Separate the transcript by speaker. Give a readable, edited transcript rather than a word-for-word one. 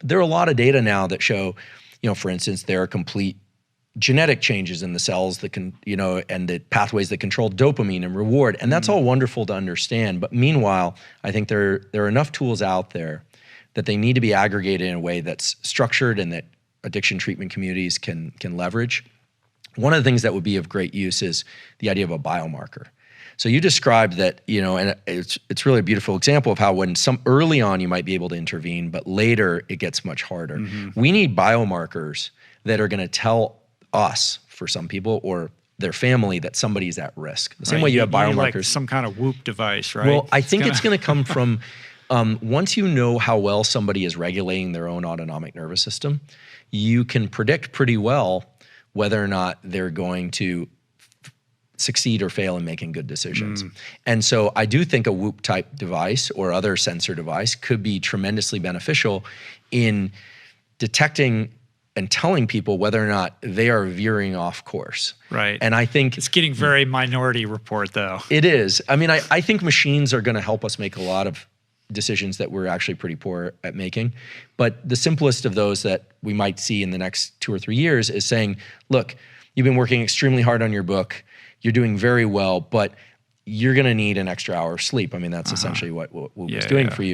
Speaker 1: there are a lot of data now that show, for instance, there are complete genetic changes in the cells that can, and the pathways that control dopamine and reward. And that's all wonderful to understand. But meanwhile, I think there are enough tools out there that they need to be aggregated in a way that's structured and that addiction treatment communities can leverage. One of the things that would be of great use is the idea of a biomarker. So you described that, and it's really a beautiful example of how when early on you might be able to intervene, but later it gets much harder. We need biomarkers that are going to tell us, for some people, or their family, that somebody's at risk. The same way you have biomarkers.
Speaker 2: Like some kind of Whoop device, right?
Speaker 1: Well, I think it's going to come from once you know how well somebody is regulating their own autonomic nervous system, you can predict pretty well whether or not they're going to succeed or fail in making good decisions. And so I do think a Whoop type device or other sensor device could be tremendously beneficial in detecting and telling people whether or not they are veering off course.
Speaker 2: Right.
Speaker 1: And I think
Speaker 2: it's getting very Minority Report, though.
Speaker 1: It is. I mean, I think machines are going to help us make a lot of decisions that we're actually pretty poor at making. But the simplest of those that we might see in the next 2 or 3 years is saying, look, you've been working extremely hard on your book. You're doing very well, but you're going to need an extra hour of sleep. I mean, that's essentially what Whoop is doing for you.